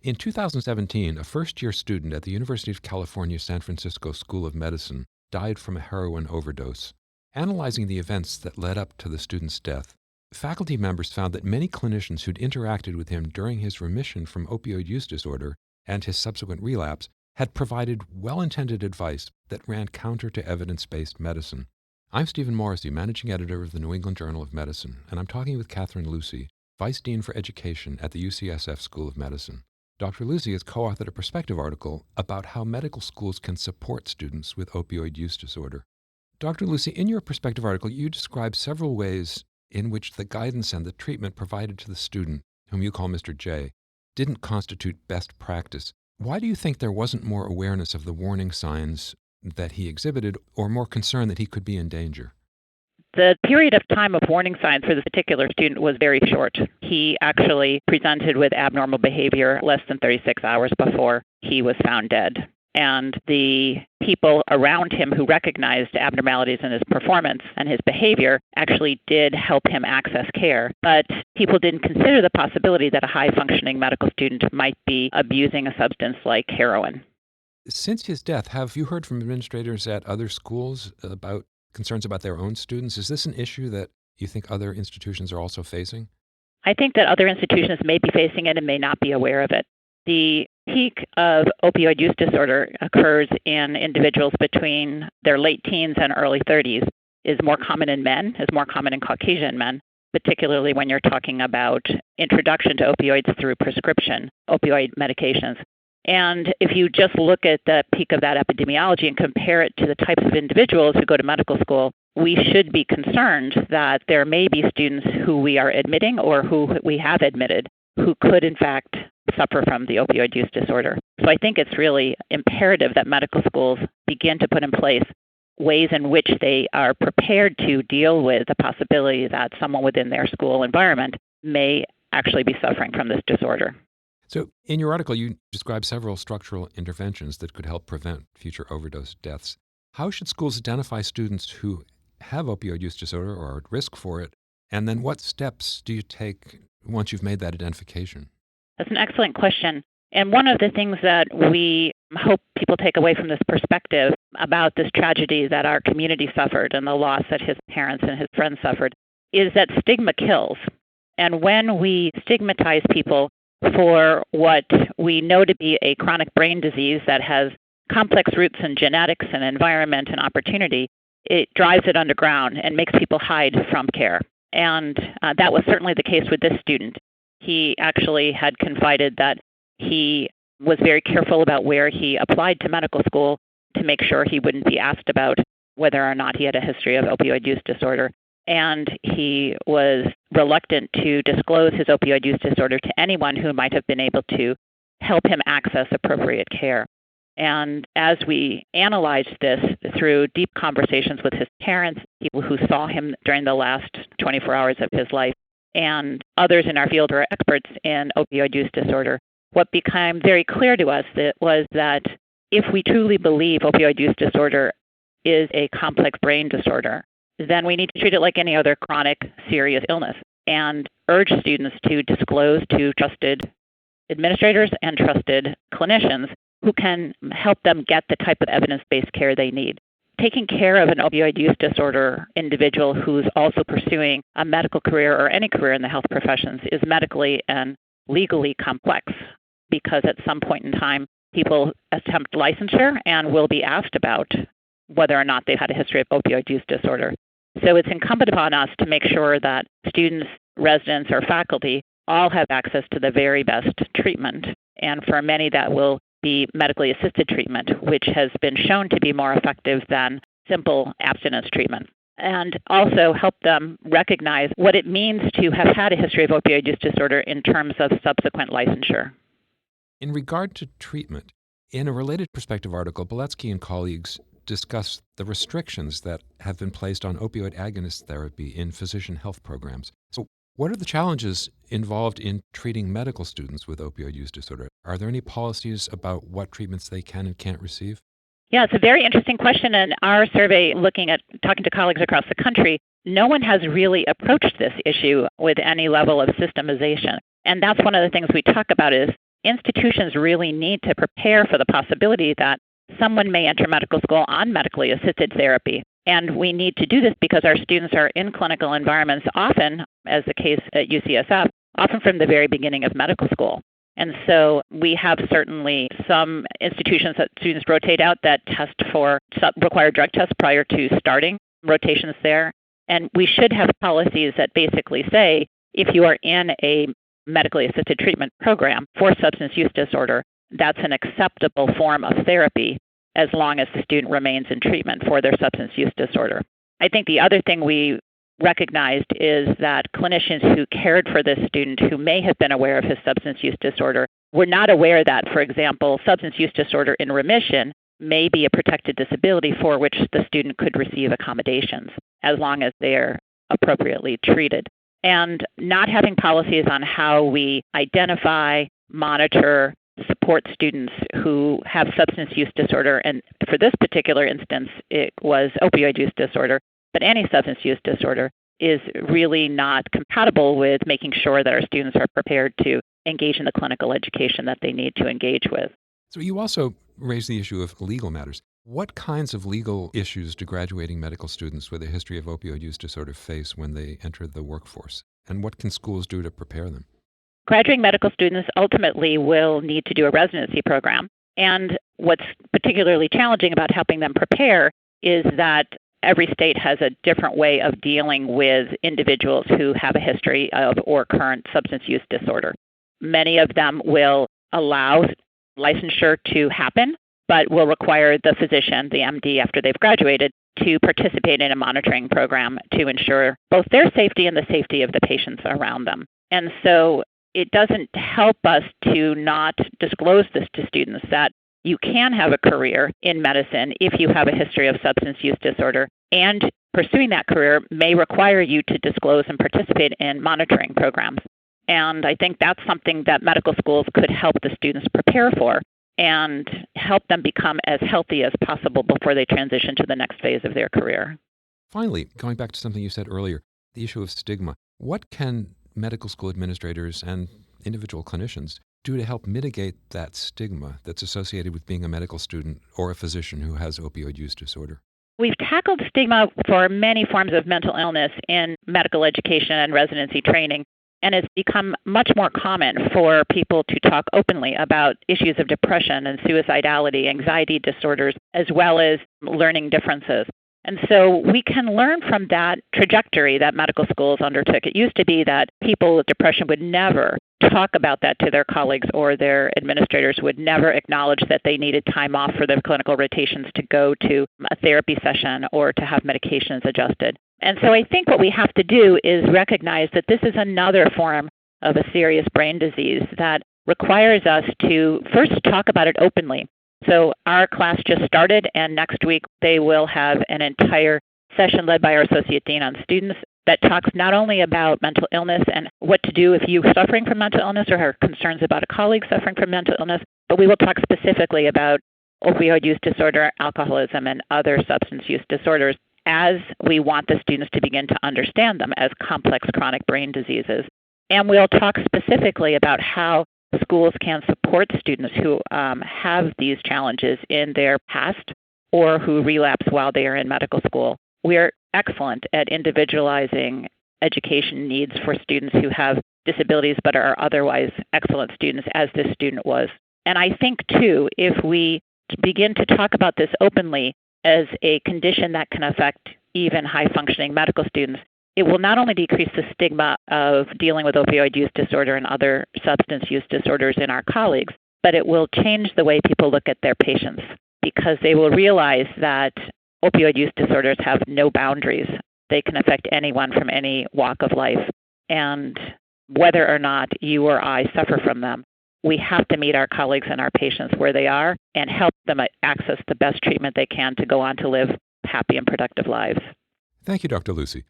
In 2017, a first-year student at the University of California, San Francisco School of Medicine died from a heroin overdose. Analyzing the events that led up to the student's death, faculty members found that many clinicians who'd interacted with him during his remission from opioid use disorder and his subsequent relapse had provided well-intended advice that ran counter to evidence-based medicine. I'm Stephen Morrissey, managing editor of the New England Journal of Medicine, and I'm talking with Catherine Lucey, Vice Dean for Education at the UCSF School of Medicine. Dr. Lucey has co-authored a perspective article about how medical schools can support students with opioid use disorder. Dr. Lucey, in your perspective article, you describe several ways in which the guidance and the treatment provided to the student, whom you call Mr. J, didn't constitute best practice. Why do you think there wasn't more awareness of the warning signs that he exhibited, or more concern that he could be in danger? The period of time of warning signs for this particular student was very short. He actually presented with abnormal behavior less than 36 hours before he was found dead. And the people around him who recognized abnormalities in his performance and his behavior actually did help him access care. But people didn't consider the possibility that a high-functioning medical student might be abusing a substance like heroin. Since his death, have you heard from administrators at other schools about concerns about their own students? Is this an issue that you think other institutions are also facing? I think that other institutions may be facing it and may not be aware of it. The peak of opioid use disorder occurs in individuals between their late teens and early 30s, is more common in men, is more common in Caucasian men, particularly when you're talking about introduction to opioids through prescription opioid medications. And if you just look at the peak of that epidemiology and compare it to the types of individuals who go to medical school, we should be concerned that there may be students who we are admitting or who we have admitted who could, in fact, suffer from the opioid use disorder. So I think it's really imperative that medical schools begin to put in place ways in which they are prepared to deal with the possibility that someone within their school environment may actually be suffering from this disorder. So in your article, you describe several structural interventions that could help prevent future overdose deaths. How should schools identify students who have opioid use disorder or are at risk for it? And then what steps do you take once you've made that identification? That's an excellent question. And one of the things that we hope people take away from this perspective about this tragedy that our community suffered and the loss that his parents and his friends suffered is that stigma kills. And when we stigmatize people for what we know to be a chronic brain disease that has complex roots in genetics and environment and opportunity, it drives it underground and makes people hide from care. And that was certainly the case with this student. He actually had confided that he was very careful about where he applied to medical school to make sure he wouldn't be asked about whether or not he had a history of opioid use disorder. And he was reluctant to disclose his opioid use disorder to anyone who might have been able to help him access appropriate care. And as we analyzed this through deep conversations with his parents, people who saw him during the last 24 hours of his life, and others in our field who are experts in opioid use disorder, what became very clear to us was that if we truly believe opioid use disorder is a complex brain disorder, then we need to treat it like any other chronic serious illness and urge students to disclose to trusted administrators and trusted clinicians who can help them get the type of evidence-based care they need. Taking care of an opioid use disorder individual who's also pursuing a medical career or any career in the health professions is medically and legally complex because at some point in time, people attempt licensure and will be asked about whether or not they've had a history of opioid use disorder. So it's incumbent upon us to make sure that students, residents, or faculty all have access to the very best treatment. And for many, that will be medically assisted treatment, which has been shown to be more effective than simple abstinence treatment. And also help them recognize what it means to have had a history of opioid use disorder in terms of subsequent licensure. In regard to treatment, in a related perspective article, Beletsky and colleagues discuss the restrictions that have been placed on opioid-agonist therapy in physician health programs. So what are the challenges involved in treating medical students with opioid use disorder? Are there any policies about what treatments they can and can't receive? Yeah, it's a very interesting question. And our survey, talking to colleagues across the country, no one has really approached this issue with any level of systemization. And that's one of the things we talk about is institutions really need to prepare for the possibility that someone may enter medical school on medically assisted therapy. And we need to do this because our students are in clinical environments often, as the case at UCSF, often from the very beginning of medical school. And so we have certainly some institutions that students rotate out that test for required drug tests prior to starting rotations there. And we should have policies that basically say if you are in a medically assisted treatment program for substance use disorder, that's an acceptable form of therapy as long as the student remains in treatment for their substance use disorder. I think the other thing we recognized is that clinicians who cared for this student who may have been aware of his substance use disorder were not aware that, for example, substance use disorder in remission may be a protected disability for which the student could receive accommodations as long as they're appropriately treated. And not having policies on how we identify, monitor, support students who have substance use disorder, and for this particular instance, it was opioid use disorder, but any substance use disorder is really not compatible with making sure that our students are prepared to engage in the clinical education that they need to engage with. So you also raised the issue of legal matters. What kinds of legal issues do graduating medical students with a history of opioid use disorder face when they enter the workforce? And what can schools do to prepare them? Graduating medical students ultimately will need to do a residency program. And what's particularly challenging about helping them prepare is that every state has a different way of dealing with individuals who have a history of or current substance use disorder. Many of them will allow licensure to happen, but will require the physician, the MD, after they've graduated, to participate in a monitoring program to ensure both their safety and the safety of the patients around them. And so it doesn't help us to not disclose this to students that you can have a career in medicine if you have a history of substance use disorder, and pursuing that career may require you to disclose and participate in monitoring programs. And I think that's something that medical schools could help the students prepare for and help them become as healthy as possible before they transition to the next phase of their career. Finally, going back to something you said earlier, the issue of stigma. What can medical school administrators and individual clinicians do to help mitigate that stigma that's associated with being a medical student or a physician who has opioid use disorder? We've tackled stigma for many forms of mental illness in medical education and residency training, and it's become much more common for people to talk openly about issues of depression and suicidality, anxiety disorders, as well as learning differences. And so we can learn from that trajectory that medical schools undertook. It used to be that people with depression would never talk about that to their colleagues, or their administrators would never acknowledge that they needed time off for their clinical rotations to go to a therapy session or to have medications adjusted. And so I think what we have to do is recognize that this is another form of a serious brain disease that requires us to first talk about it openly. So our class just started, and next week they will have an entire session led by our Associate Dean on Students that talks not only about mental illness and what to do if you're suffering from mental illness or have concerns about a colleague suffering from mental illness, but we will talk specifically about opioid use disorder, alcoholism, and other substance use disorders, as we want the students to begin to understand them as complex chronic brain diseases. And we'll talk specifically about how schools can support students who have these challenges in their past or who relapse while they are in medical school. We're excellent at individualizing education needs for students who have disabilities but are otherwise excellent students, as this student was. And I think, too, if we begin to talk about this openly as a condition that can affect even high-functioning medical students, it will not only decrease the stigma of dealing with opioid use disorder and other substance use disorders in our colleagues, but it will change the way people look at their patients, because they will realize that opioid use disorders have no boundaries. They can affect anyone from any walk of life. And whether or not you or I suffer from them, we have to meet our colleagues and our patients where they are and help them access the best treatment they can to go on to live happy and productive lives. Thank you, Dr. Lucey.